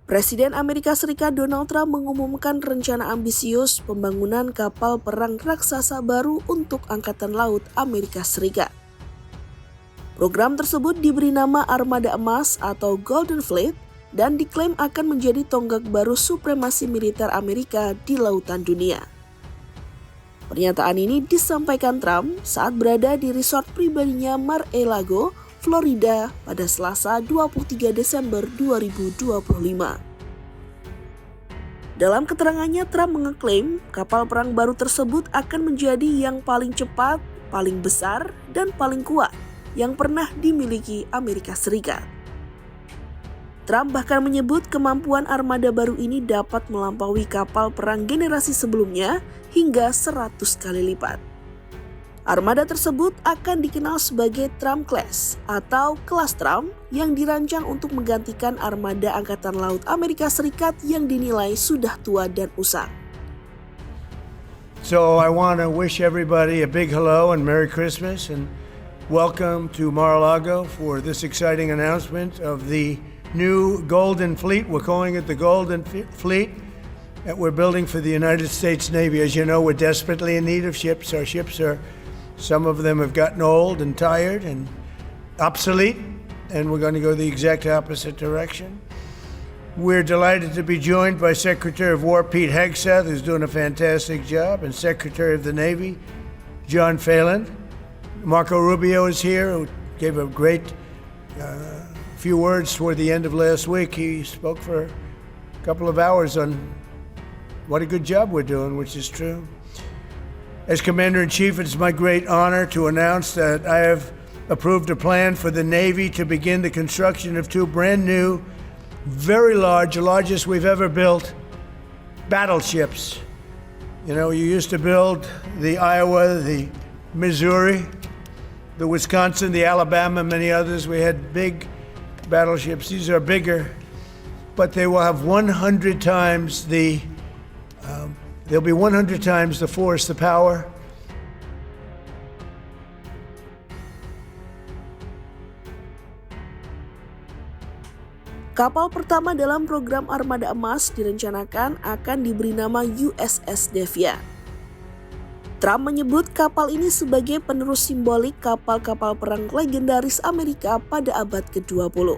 Presiden Amerika Serikat Donald Trump mengumumkan rencana ambisius pembangunan kapal perang raksasa baru untuk Angkatan Laut Amerika Serikat. Program tersebut diberi nama Armada Emas atau Golden Fleet dan diklaim akan menjadi tonggak baru supremasi militer Amerika di lautan dunia. Pernyataan ini disampaikan Trump saat berada di resort pribadinya Mar-a-Lago, Florida pada Selasa 23 Desember 2025. Dalam keterangannya, Trump mengeklaim kapal perang baru tersebut akan menjadi yang paling cepat, paling besar, dan paling kuat yang pernah dimiliki Amerika Serikat. Trump bahkan menyebut kemampuan armada baru ini dapat melampaui kapal perang generasi sebelumnya hingga 100 kali lipat. Armada tersebut akan dikenal sebagai Trump-class atau kelas Trump yang dirancang untuk menggantikan armada Angkatan Laut Amerika Serikat yang dinilai sudah tua dan usang. So I want to wish everybody a big hello and Merry Christmas and welcome to Mar-a-Lago for this exciting announcement of the new Golden Fleet. We're calling it the Golden Fleet that we're building for the United States Navy. As you know, we're desperately in need of ships. Our ships some of them have gotten old and tired and obsolete, and we're going to go the exact opposite direction. We're delighted to be joined by Secretary of War Pete Hegseth, who's doing a fantastic job, and Secretary of the Navy John Phelan. Marco Rubio is here, who gave a great few words toward the end of last week. He spoke for a couple of hours on what a good job we're doing, which is true. As Commander-in-Chief, it's my great honor to announce that I have approved a plan for the Navy to begin the construction of two brand new, very large, the largest we've ever built, battleships. You know, you used to build the Iowa, the Missouri, the Wisconsin, the Alabama, many others. We had big battleships. These are bigger, but they will have 100 times they'll be 100 times the force, the power. Kapal pertama dalam program Armada Emas direncanakan akan diberi nama USS Defiant. Trump menyebut kapal ini sebagai penerus simbolik kapal-kapal perang legendaris Amerika pada abad ke-20.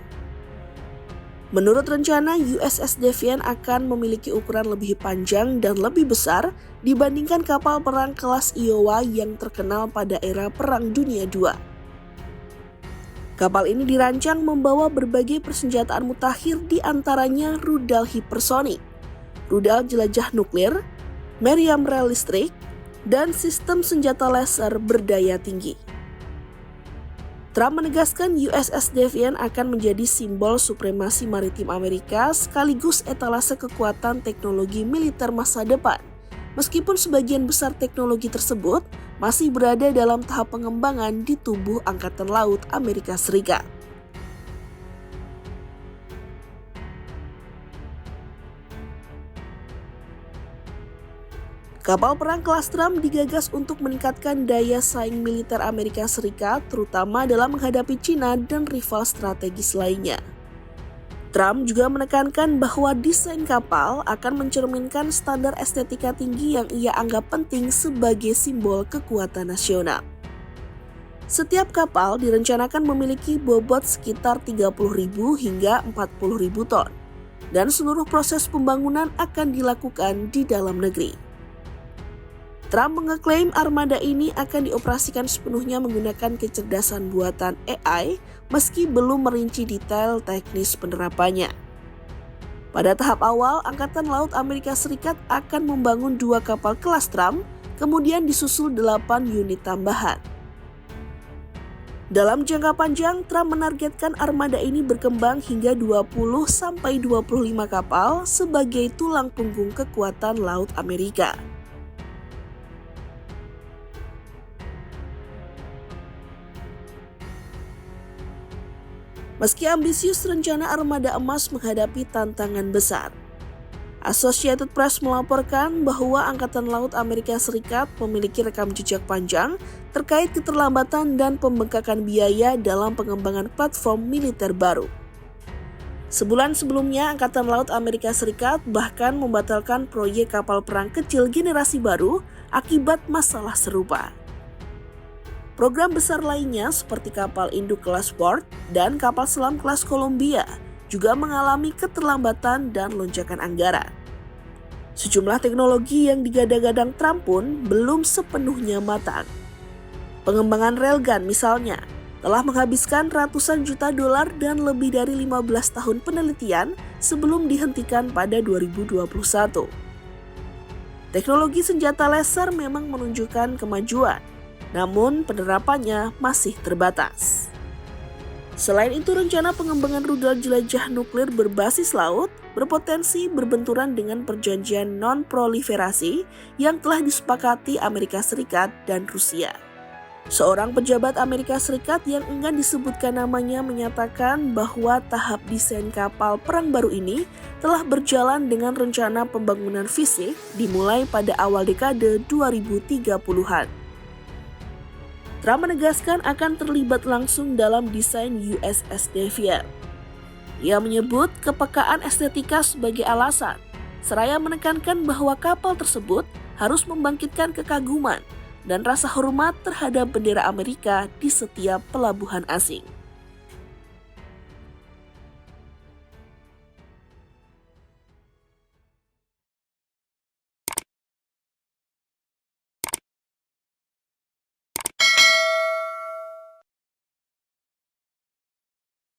Menurut rencana, USS Defiant akan memiliki ukuran lebih panjang dan lebih besar dibandingkan kapal perang kelas Iowa yang terkenal pada era Perang Dunia II. Kapal ini dirancang membawa berbagai persenjataan mutakhir, di antaranya rudal hipersonik, rudal jelajah nuklir, meriam rel listrik, dan sistem senjata laser berdaya tinggi. Trump menegaskan USS Defiant akan menjadi simbol supremasi maritim Amerika sekaligus etalase kekuatan teknologi militer masa depan, meskipun sebagian besar teknologi tersebut masih berada dalam tahap pengembangan di tubuh Angkatan Laut Amerika Serikat. Kapal perang kelas Trump digagas untuk meningkatkan daya saing militer Amerika Serikat, terutama dalam menghadapi China dan rival strategis lainnya. Trump juga menekankan bahwa desain kapal akan mencerminkan standar estetika tinggi yang ia anggap penting sebagai simbol kekuatan nasional. Setiap kapal direncanakan memiliki bobot sekitar 30.000 hingga 40.000 ton, dan seluruh proses pembangunan akan dilakukan di dalam negeri. Trump mengeklaim armada ini akan dioperasikan sepenuhnya menggunakan kecerdasan buatan AI meski belum merinci detail teknis penerapannya. Pada tahap awal, Angkatan Laut Amerika Serikat akan membangun 2 kapal kelas Trump, kemudian disusul 8 unit tambahan. Dalam jangka panjang, Trump menargetkan armada ini berkembang hingga 20-25 kapal sebagai tulang punggung kekuatan laut Amerika. Meski ambisius, rencana Armada Emas menghadapi tantangan besar. Associated Press melaporkan bahwa Angkatan Laut Amerika Serikat memiliki rekam jejak panjang terkait keterlambatan dan pembengkakan biaya dalam pengembangan platform militer baru. Sebulan sebelumnya, Angkatan Laut Amerika Serikat bahkan membatalkan proyek kapal perang kecil generasi baru akibat masalah serupa. Program besar lainnya seperti kapal induk kelas Ford dan kapal selam kelas Columbia juga mengalami keterlambatan dan lonjakan anggaran. Sejumlah teknologi yang digadang-gadang Trump pun belum sepenuhnya matang. Pengembangan railgun misalnya telah menghabiskan ratusan juta dolar dan lebih dari 15 tahun penelitian sebelum dihentikan pada 2021. Teknologi senjata laser memang menunjukkan kemajuan, namun penerapannya masih terbatas. Selain itu, rencana pengembangan rudal jelajah nuklir berbasis laut berpotensi berbenturan dengan perjanjian non-proliferasi yang telah disepakati Amerika Serikat dan Rusia. Seorang pejabat Amerika Serikat yang enggan disebutkan namanya menyatakan bahwa tahap desain kapal perang baru ini telah berjalan dengan rencana pembangunan fisik dimulai pada awal dekade 2030-an. Trump menegaskan akan terlibat langsung dalam desain USS Defiant. Ia menyebut kepekaan estetika sebagai alasan, seraya menekankan bahwa kapal tersebut harus membangkitkan kekaguman dan rasa hormat terhadap bendera Amerika di setiap pelabuhan asing.